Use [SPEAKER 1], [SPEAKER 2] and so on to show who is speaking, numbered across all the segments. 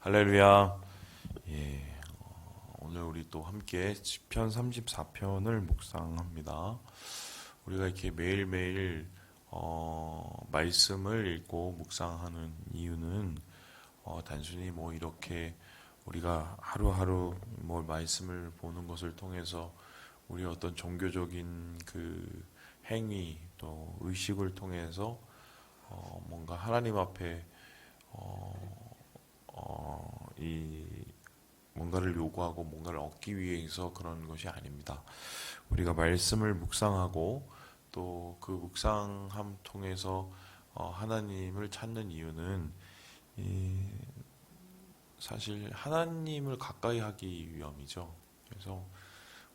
[SPEAKER 1] 할렐루야. 예, 오늘 우리 또 함께 시편 34편을 묵상합니다. 우리가 이렇게 매일매일 말씀을 읽고 묵상하는 이유는 단순히 뭐 이렇게 우리가 하루하루 뭐 말씀을 보는 것을 통해서 우리 어떤 종교적인 그 행위 또 의식을 통해서 뭔가 하나님 앞에 이 뭔가를 요구하고 뭔가를 얻기 위해서 그런 것이 아닙니다. 우리가 말씀을 묵상하고 또 그 묵상함 통해서 하나님을 찾는 이유는 사실 하나님을 가까이 하기 위함이죠. 그래서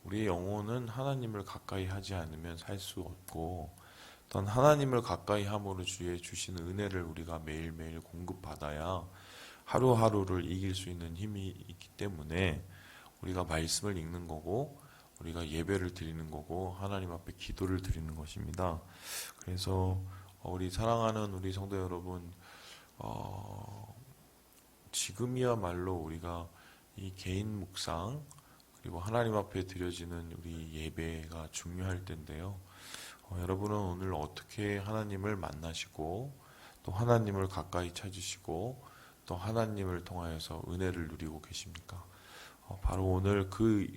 [SPEAKER 1] 우리의 영혼은 하나님을 가까이 하지 않으면 살 수 없고, 어떤 하나님을 가까이 함으로 주의 주시는 은혜를 우리가 매일매일 공급받아야 하루하루를 이길 수 있는 힘이 있기 때문에 우리가 말씀을 읽는 거고, 우리가 예배를 드리는 거고, 하나님 앞에 기도를 드리는 것입니다. 그래서 우리 사랑하는 우리 성도 여러분, 지금이야말로 우리가 이 개인 묵상 그리고 하나님 앞에 드려지는 우리 예배가 중요할 텐데요. 여러분은 오늘 어떻게 하나님을 만나시고 또 하나님을 가까이 찾으시고 또 하나님을 통하여서 은혜를 누리고 계십니까? 바로 오늘 그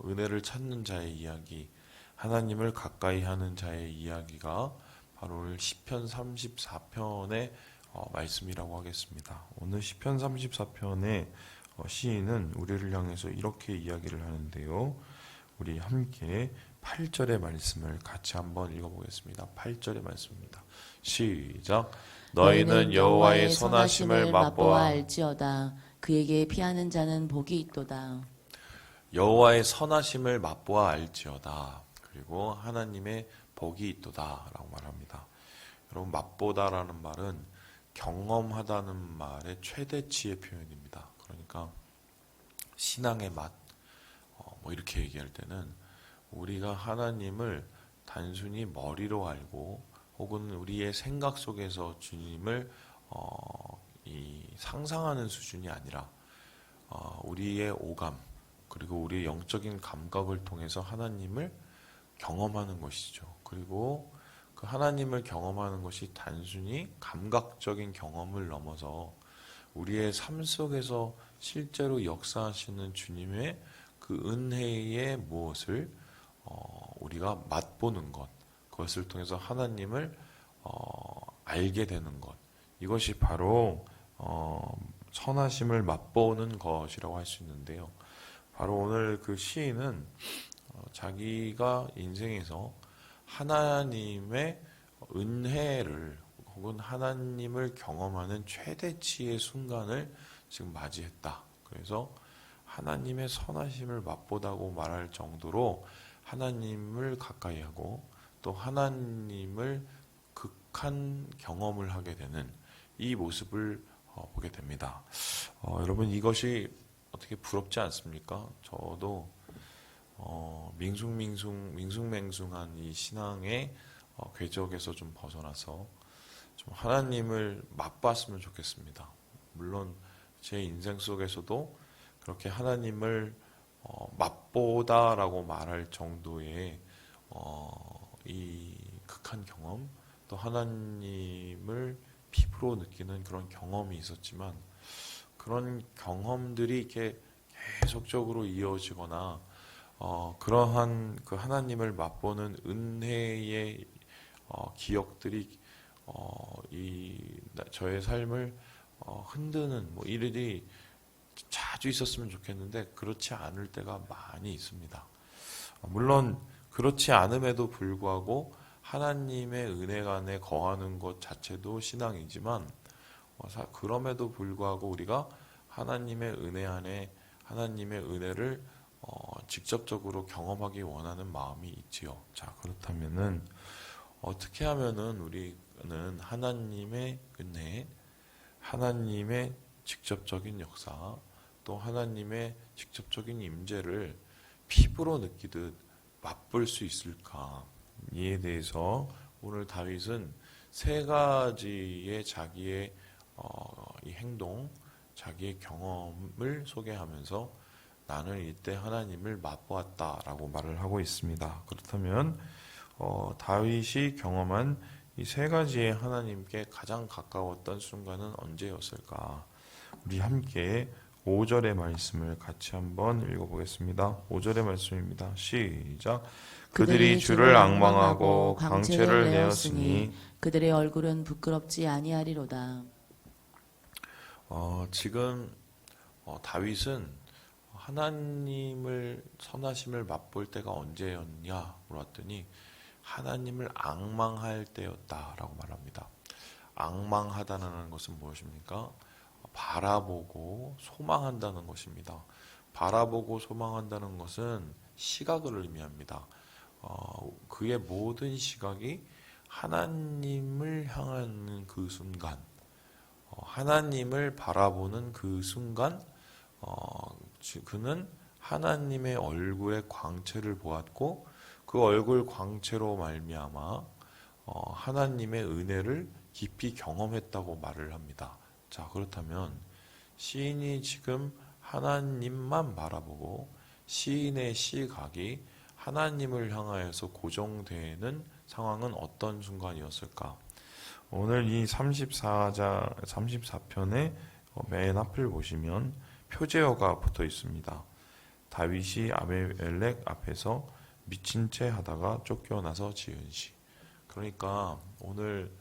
[SPEAKER 1] 은혜를 찾는 자의 이야기, 하나님을 가까이 하는 자의 이야기가 바로 오늘 시편 34편의 말씀이라고 하겠습니다. 오늘 시편 34편의 시인은 우리를 향해서 이렇게 이야기를 하는데요. 우리 함께 8절의 말씀을 같이 한번 읽어보겠습니다. 8절의 말씀입니다. 시작. 너희는 여호와의 선하심을 맛보아
[SPEAKER 2] 알지어다. 그에게 피하는 자는 복이 있도다.
[SPEAKER 1] 여호와의 선하심을 맛보아 알지어다. 그리고 하나님의 복이 있도다 라고 말합니다. 여러분, 맛보다라는 말은 경험하다는 말의 최대치의 표현입니다. 그러니까 신앙의 맛, 뭐 이렇게 얘기할 때는 우리가 하나님을 단순히 머리로 알고 혹은 우리의 생각 속에서 주님을 이 상상하는 수준이 아니라 우리의 오감 그리고 우리의 영적인 감각을 통해서 하나님을 경험하는 것이죠. 그리고 그 하나님을 경험하는 것이 단순히 감각적인 경험을 넘어서 우리의 삶 속에서 실제로 역사하시는 주님의 그 은혜의 무엇을 우리가 맛보는 것, 그것을 통해서 하나님을 알게 되는 것, 이것이 바로 선하심을 맛보는 것이라고 할 수 있는데요. 바로 오늘 그 시인은 자기가 인생에서 하나님의 은혜를 혹은 하나님을 경험하는 최대치의 순간을 지금 맞이했다. 그래서 하나님의 선하심을 맛보다고 말할 정도로 하나님을 가까이 하고 또 하나님을 극한 경험을 하게 되는 이 모습을 보게 됩니다. 여러분, 이것이 어떻게 부럽지 않습니까? 저도 밍숭맹숭한 이 신앙의 궤적에서 좀 벗어나서 좀 하나님을 맛봤으면 좋겠습니다. 물론 제 인생 속에서도 그렇게 하나님을 맛보다라고 말할 정도의 이 극한 경험, 또 하나님을 피부로 느끼는 그런 경험이 있었지만 그런 경험들이 이렇게 계속적으로 이어지거나 그러한 그 하나님을 맛보는 은혜의 기억들이 저의 삶을 흔드는 뭐 일들이 자주 있었으면 좋겠는데 그렇지 않을 때가 많이 있습니다. 물론 그렇지 않음에도 불구하고 하나님의 은혜가 안에 거하는 것 자체도 신앙이지만 그럼에도 불구하고 우리가 하나님의 은혜 안에 하나님의 은혜를 직접적으로 경험하기 원하는 마음이 있지요. 자, 그렇다면은 어떻게 하면은 우리는 하나님의 은혜, 하나님의 직접적인 역사, 또 하나님의 직접적인 임재를 피부로 느끼듯 맛볼 수 있을까? 이에 대해서 오늘 다윗은 세 가지의 자기의 이 행동, 자기의 경험을 소개하면서 나는 이때 하나님을 맛보았다라고 말을 하고 있습니다. 그렇다면 다윗이 경험한 이 세 가지의 하나님께 가장 가까웠던 순간은 언제였을까? 우리 함께 5절의 말씀을 같이 한번 읽어보겠습니다. 5절의 말씀입니다. 시작. 그들이 주를 앙망하고 광채를 내었으니
[SPEAKER 2] 그들의 얼굴은 부끄럽지 아니하리로다.
[SPEAKER 1] 지금 다윗은 하나님을 선하심을 맛볼 때가 언제였냐 물었더니 하나님을 앙망할 때였다라고 말합니다. 앙망하다는 것은 무엇입니까? 바라보고 소망한다는 것입니다. 바라보고 소망한다는 것은 시각을 의미합니다. 그의 모든 시각이 하나님을 향하는 그 순간, 하나님을 바라보는 그 순간, 그는 하나님의 얼굴의 광채를 보았고 그 얼굴 광채로 말미암아 하나님의 은혜를 깊이 경험했다고 말을 합니다. 자, 그렇다면 시인이 지금 하나님만 바라보고 시인의 시각이 하나님을 향하여서 고정되는 상황은 어떤 순간이었을까? 오늘 이 34편의 맨 앞을 보시면 표제어가 붙어 있습니다. 다윗이 아비멜렉 앞에서 미친 채 하다가 쫓겨나서 지은 시. 그러니까 오늘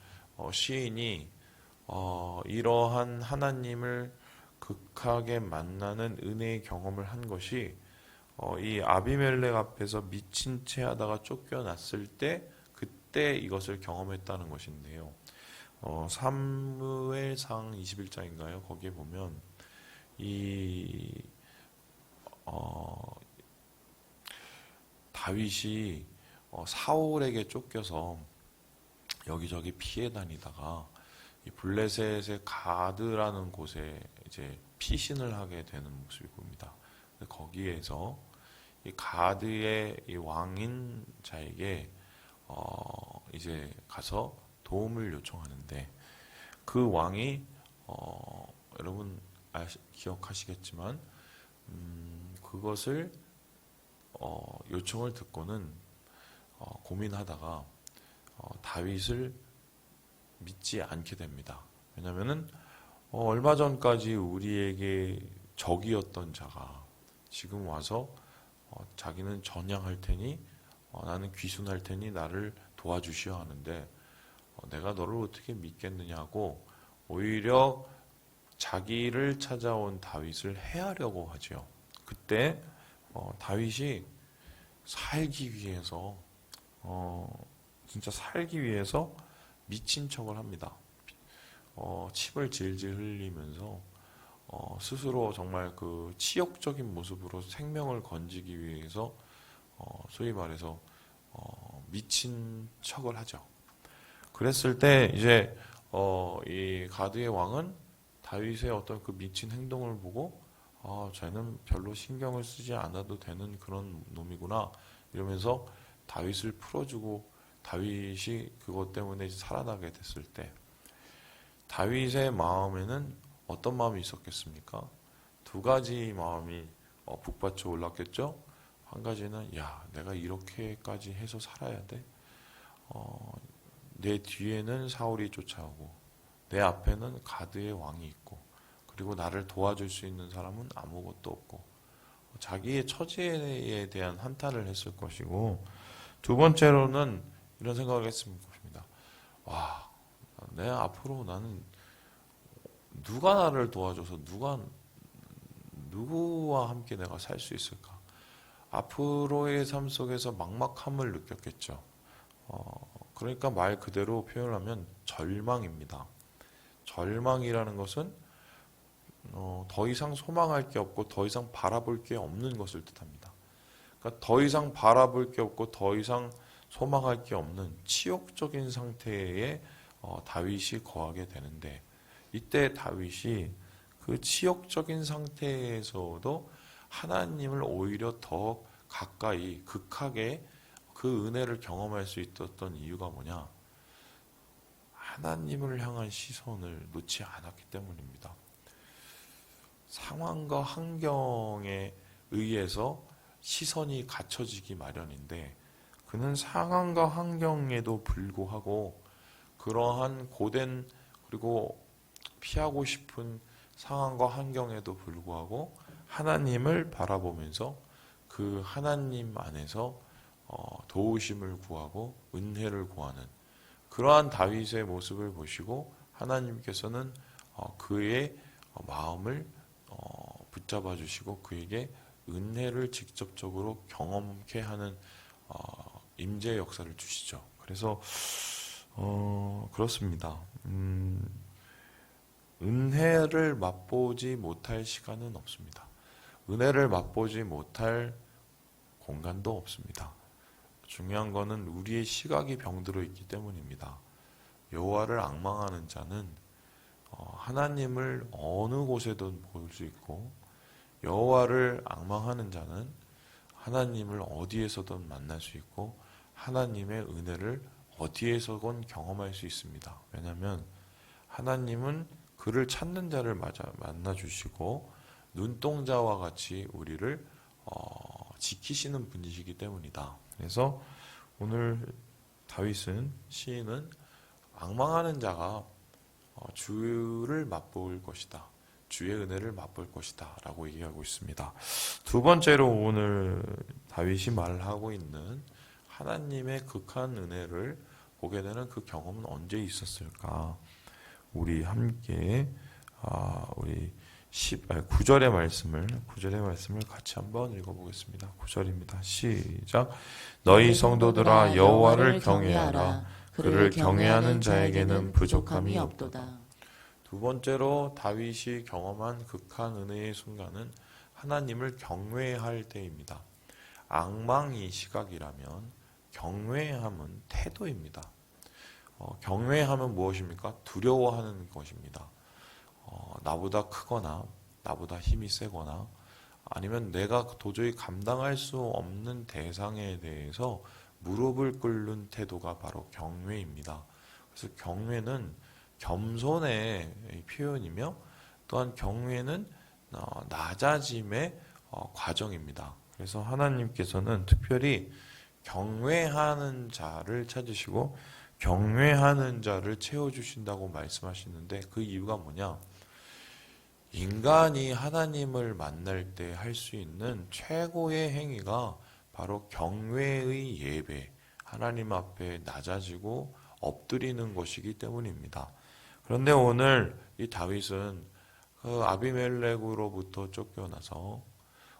[SPEAKER 1] 시인이 이러한 하나님을 극하게 만나는 은혜의 경험을 한 것이 이 아비멜렉 앞에서 미친 채 하다가 쫓겨났을 때 그때 이것을 경험했다는 것인데요. 사무엘상 21장인가요? 거기에 보면 다윗이 사울에게 쫓겨서 여기저기 피해 다니다가 이 블레셋의 가드라는 곳에 이제 피신을 하게 되는 모습이 보입니다. 거기에서 이 가드의 이 왕인 자에게 이제 가서 도움을 요청하는데 그 왕이 여러분 기억하시겠지만 그것을 요청을 듣고는 고민하다가 다윗을 믿지 않게 됩니다. 왜냐하면은 얼마 전까지 우리에게 적이었던 자가 지금 와서 자기는 전향할 테니 나는 귀순할 테니 나를 도와주시오 하는데 내가 너를 어떻게 믿겠느냐고 오히려 자기를 찾아온 다윗을 해하려고 하죠. 그때 다윗이 살기 위해서 진짜 살기 위해서 미친 척을 합니다. 침을 질질 흘리면서 스스로 정말 그 치욕적인 모습으로 생명을 건지기 위해서 소위 말해서 미친 척을 하죠. 그랬을 때 이제 이 가드의 왕은 다윗의 어떤 그 미친 행동을 보고 쟤는 별로 신경을 쓰지 않아도 되는 그런 놈이구나 이러면서 다윗을 풀어주고 다윗이 그것 때문에 살아나게 됐을 때 다윗의 마음에는 어떤 마음이 있었겠습니까? 두 가지 마음이 북받쳐 올랐겠죠. 한 가지는 야 내가 이렇게까지 해서 살아야 돼. 내 뒤에는 사울이 쫓아오고 내 앞에는 가드의 왕이 있고 그리고 나를 도와줄 수 있는 사람은 아무것도 없고 자기의 처지에 대한 한탄을 했을 것이고 두 번째로는 이런 생각을 했을 것입니다. 와, 내 앞으로 나는 누가 나를 도와줘서 누구와 함께 내가 살 수 있을까? 앞으로의 삶 속에서 막막함을 느꼈겠죠. 그러니까 말 그대로 표현하면 절망입니다. 절망이라는 것은 더 이상 소망할 게 없고 더 이상 바라볼 게 없는 것을 뜻합니다. 그러니까 더 이상 바라볼 게 없고 더 이상 소망할 게 없는 치욕적인 상태에 다윗이 거하게 되는데 이때 다윗이 그 치욕적인 상태에서도 하나님을 오히려 더 가까이 극하게 그 은혜를 경험할 수 있었던 이유가 뭐냐? 하나님을 향한 시선을 놓지 않았기 때문입니다. 상황과 환경에 의해서 시선이 갖춰지기 마련인데 그는 상황과 환경에도 불구하고 그러한 고된 그리고 피하고 싶은 상황과 환경에도 불구하고 하나님을 바라보면서 그 하나님 안에서 도우심을 구하고 은혜를 구하는 그러한 다윗의 모습을 보시고 하나님께서는 그의 마음을 붙잡아 주시고 그에게 은혜를 직접적으로 경험케 하는 임재 역사를 주시죠. 그래서 그렇습니다. 은혜를 맛보지 못할 시간은 없습니다. 은혜를 맛보지 못할 공간도 없습니다. 중요한 것은 우리의 시각이 병들어 있기 때문입니다. 여호와를 앙망하는 자는 하나님을 어느 곳에든 볼 수 있고 여호와를 앙망하는 자는 하나님을 어디에서든 만날 수 있고 하나님의 은혜를 어디에서건 경험할 수 있습니다. 왜냐하면 하나님은 그를 찾는 자를 만나 주시고 눈동자와 같이 우리를 지키시는 분이시기 때문이다. 그래서 오늘 시인은 앙망하는 자가 주를 맛볼 것이다. 주의 은혜를 맛볼 것이다. 라고 얘기하고 있습니다. 두 번째로 오늘 다윗이 말하고 있는 하나님의 극한 은혜를 보게 되는 그 경험은 언제 있었을까? 우리 함께 우리 9절의 말씀을 같이 한번 읽어보겠습니다. 9절입니다. 시작. 너희 성도들아 여호와를 경외하라. 그를 경외하는 자에게는 부족함이 없도다. 두 번째로 다윗이 경험한 극한 은혜의 순간은 하나님을 경외할 때입니다. 앙망이 시각이라면 경외함은 태도입니다. 경외함은 무엇입니까? 두려워하는 것입니다. 나보다 크거나 나보다 힘이 세거나 아니면 내가 도저히 감당할 수 없는 대상에 대해서 무릎을 꿇는 태도가 바로 경외입니다. 그래서 경외는 겸손의 표현이며 또한 경외는 낮아짐의 과정입니다. 그래서 하나님께서는 특별히 경외하는 자를 찾으시고 경외하는 자를 채워주신다고 말씀하시는데 그 이유가 뭐냐? 인간이 하나님을 만날 때 할 수 있는 최고의 행위가 바로 경외의 예배, 하나님 앞에 낮아지고 엎드리는 것이기 때문입니다. 그런데 오늘 이 다윗은 그 아비멜렉으로부터 쫓겨나서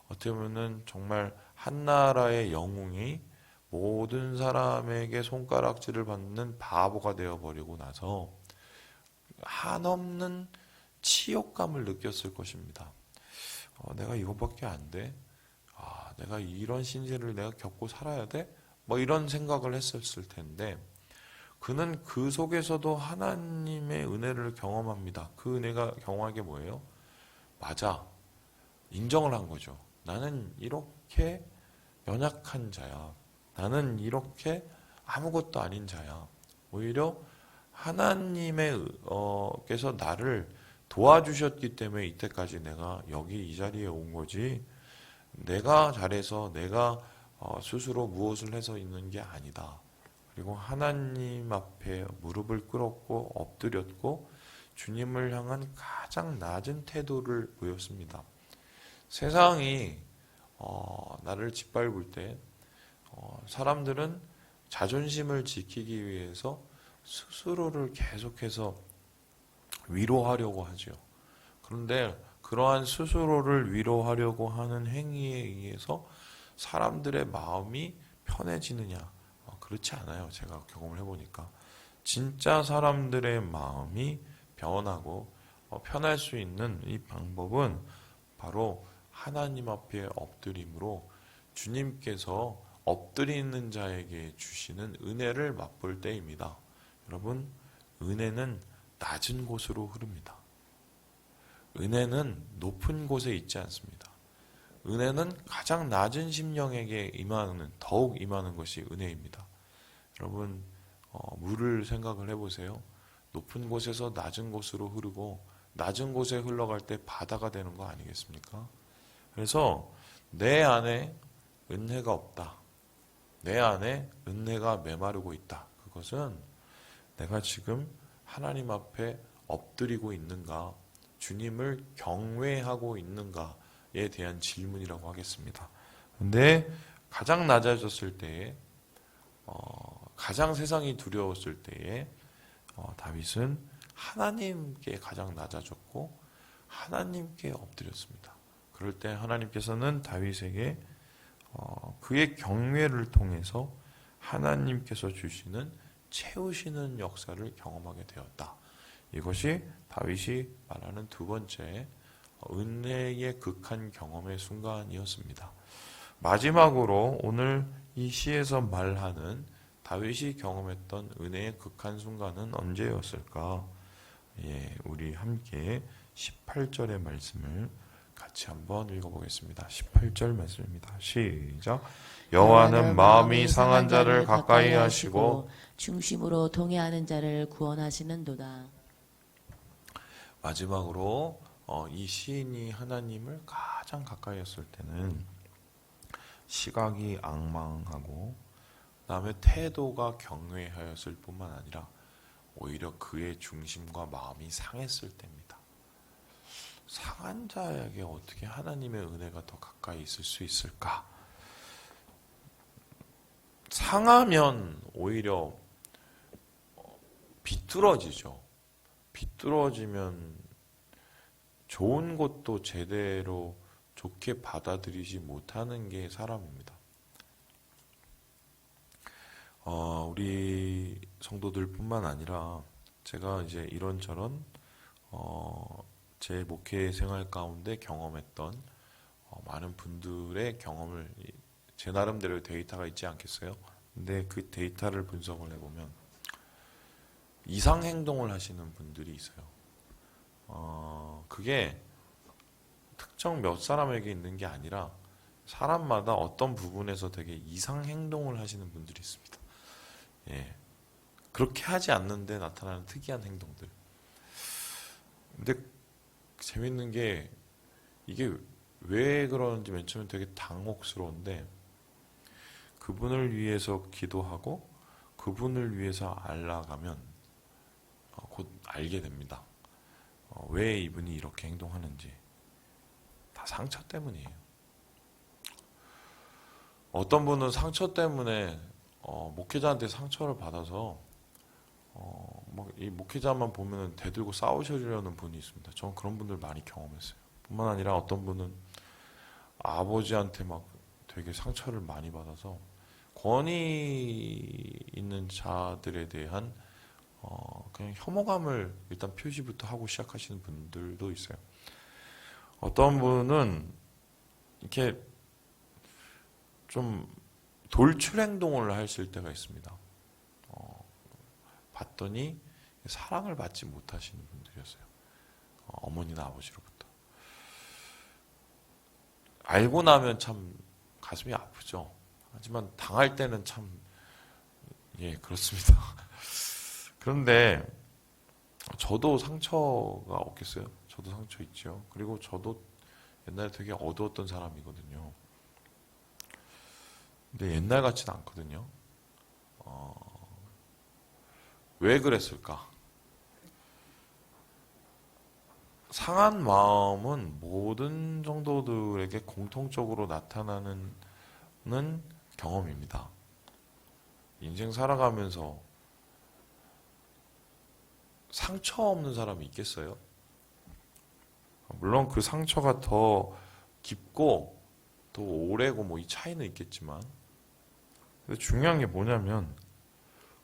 [SPEAKER 1] 어떻게 보면 정말 한 나라의 영웅이 모든 사람에게 손가락질을 받는 바보가 되어버리고 나서 한없는 치욕감을 느꼈을 것입니다. 내가 이것밖에 안 돼? 내가 이런 신세를 내가 겪고 살아야 돼? 뭐 이런 생각을 했었을 텐데 그는 그 속에서도 하나님의 은혜를 경험합니다. 그 은혜가 경험한 게 뭐예요? 맞아. 인정을 한 거죠. 나는 이렇게 연약한 자야. 나는 이렇게 아무것도 아닌 자야. 오히려 하나님의 께서 나를 도와주셨기 때문에 이때까지 내가 여기 이 자리에 온 거지. 내가 잘해서 내가 스스로 무엇을 해서 있는 게 아니다. 그리고 하나님 앞에 무릎을 꿇었고 엎드렸고 주님을 향한 가장 낮은 태도를 보였습니다. 세상이 나를 짓밟을 때 사람들은 자존심을 지키기 위해서 스스로를 계속해서 위로하려고 하죠. 그런데 그러한 스스로를 위로하려고 하는 행위에 의해서 사람들의 마음이 편해지느냐? 그렇지 않아요. 제가 경험을 해보니까. 진짜 사람들의 마음이 변하고 편할 수 있는 이 방법은 바로 하나님 앞에 엎드림으로 주님께서 엎드리는 자에게 주시는 은혜를 맛볼 때입니다. 여러분, 은혜는 낮은 곳으로 흐릅니다. 은혜는 높은 곳에 있지 않습니다. 은혜는 가장 낮은 심령에게 더욱 임하는 것이 은혜입니다. 여러분, 물을 생각을 해보세요. 높은 곳에서 낮은 곳으로 흐르고 낮은 곳에 흘러갈 때 바다가 되는 거 아니겠습니까? 그래서 내 안에 은혜가 없다. 내 안에 은혜가 메마르고 있다. 그것은 내가 지금 하나님 앞에 엎드리고 있는가, 주님을 경외하고 있는가에 대한 질문이라고 하겠습니다. 근데 가장 낮아졌을 때에, 가장 세상이 두려웠을 때에 다윗은 하나님께 가장 낮아졌고 하나님께 엎드렸습니다. 그럴 때 하나님께서는 다윗에게 그의 경외를 통해서 하나님께서 주시는 채우시는 역사를 경험하게 되었다. 이것이 다윗이 말하는 두 번째 은혜의 극한 경험의 순간이었습니다. 마지막으로 오늘 이 시에서 말하는 다윗이 경험했던 은혜의 극한 순간은 언제였을까? 우리 함께 18절의 말씀을 같이 한번 읽어보겠습니다. 18절 말씀입니다. 시작. 여호와는 마음이 상한 자를 가까이 하시고
[SPEAKER 2] 중심으로 동의하는 자를 구원하시는도다.
[SPEAKER 1] 마지막으로 이 시인이 하나님을 가장 가까이 했을 때는 시각이 앙망하고 그다음에 태도가 경외하였을 뿐만 아니라 오히려 그의 중심과 마음이 상했을 때입니다. 상한 자에게 어떻게 하나님의 은혜가 더 가까이 있을 수 있을까? 상하면 오히려 비뚤어지죠. 비뚤어지면 좋은 것도 제대로 좋게 받아들이지 못하는 게 사람입니다. 우리 성도들뿐만 아니라 제가 이제 이런저런 제 목회 생활 가운데 경험했던 많은 분들의 경험을 제 나름대로 데이터가 있지 않겠어요? 근데 그 데이터를 분석을 해보면 이상 행동을 하시는 분들이 있어요. 그게 특정 몇 사람에게 있는 게 아니라 사람마다 어떤 부분에서 되게 이상 행동을 하시는 분들이 있습니다. 그렇게 하지 않는데 나타나는 특이한 행동들. 근데 재밌는 게 이게 왜 그러는지 맨 처음에 되게 당혹스러운데 그분을 위해서 기도하고 그분을 위해서 알아가면 곧 알게 됩니다. 왜 이분이 이렇게 행동하는지. 다 상처 때문이에요. 어떤 분은 상처 때문에 목회자한테 상처를 받아서 이 목회자만 보면 대들고 싸우시려는 분이 있습니다. 저는 그런 분들 많이 경험했어요. 뿐만 아니라 어떤 분은 아버지한테 막 되게 상처를 많이 받아서 권위 있는 자들에 대한 그냥 혐오감을 일단 표시부터 하고 시작하시는 분들도 있어요. 어떤 분은 이렇게 좀 돌출 행동을 하실 때가 있습니다. 봤더니 사랑을 받지 못하시는 분들이었어요. 어머니나 아버지로부터. 알고 나면 참 가슴이 아프죠. 하지만 당할 때는 참 그렇습니다. 그런데 저도 상처가 없겠어요? 저도 상처 있죠. 그리고 저도 옛날에 되게 어두웠던 사람이거든요. 근데 옛날 같지는 않거든요. 왜 그랬을까? 상한 마음은 모든 성도들에게 공통적으로 나타나는 경험입니다. 인생 살아가면서 상처 없는 사람이 있겠어요? 물론 그 상처가 더 깊고 더 오래고 이 차이는 있겠지만 근데 중요한 게 뭐냐면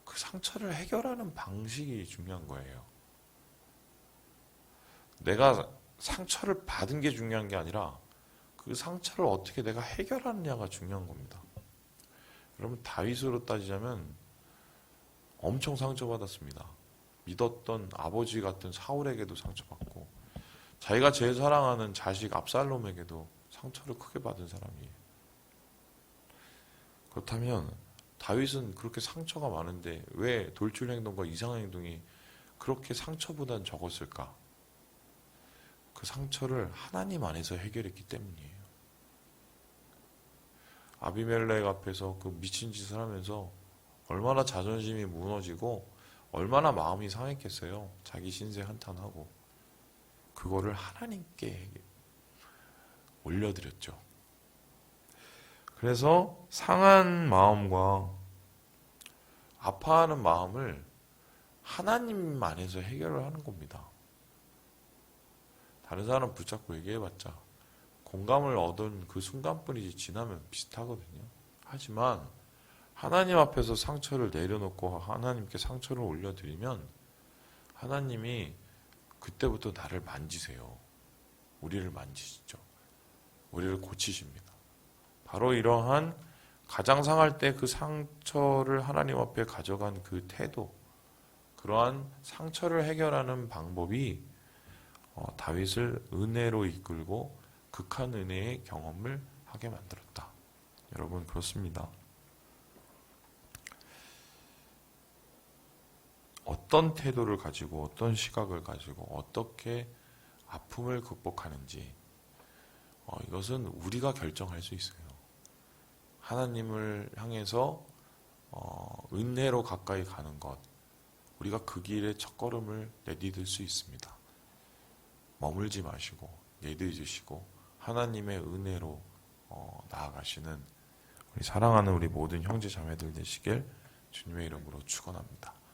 [SPEAKER 1] 그 상처를 해결하는 방식이 중요한 거예요. 내가 상처를 받은 게 중요한 게 아니라 그 상처를 어떻게 내가 해결하느냐가 중요한 겁니다. 여러분 다윗으로 따지자면 엄청 상처받았습니다. 믿었던 아버지 같은 사울에게도 상처받고 자기가 제일 사랑하는 자식 압살롬에게도 상처를 크게 받은 사람이에요. 그렇다면 다윗은 그렇게 상처가 많은데 왜 돌출 행동과 이상한 행동이 그렇게 상처보다는 적었을까? 그 상처를 하나님 안에서 해결했기 때문이에요. 아비멜렉 앞에서 그 미친 짓을 하면서 얼마나 자존심이 무너지고 얼마나 마음이 상했겠어요. 자기 신세 한탄하고. 그거를 하나님께 올려드렸죠. 그래서 상한 마음과 아파하는 마음을 하나님 안에서 해결을 하는 겁니다. 다른 사람 붙잡고 얘기해봤자 공감을 얻은 그 순간뿐이지 지나면 비슷하거든요. 하지만 하나님 앞에서 상처를 내려놓고 하나님께 상처를 올려드리면 하나님이 그때부터 나를 만지세요. 우리를 만지시죠. 우리를 고치십니다. 바로 이러한 가장 상할 때 그 상처를 하나님 앞에 가져간 그 태도, 그러한 상처를 해결하는 방법이 다윗을 은혜로 이끌고 극한 은혜의 경험을 하게 만들었다. 여러분, 그렇습니다. 어떤 태도를 가지고 어떤 시각을 가지고 어떻게 아픔을 극복하는지 이것은 우리가 결정할 수 있어요. 하나님을 향해서 은혜로 가까이 가는 것, 우리가 그 길에 첫걸음을 내디딜 수 있습니다. 머물지 마시고 내디디시고 하나님의 은혜로 나아가시는 우리 사랑하는 우리 모든 형제 자매들 되시길 주님의 이름으로 축원합니다.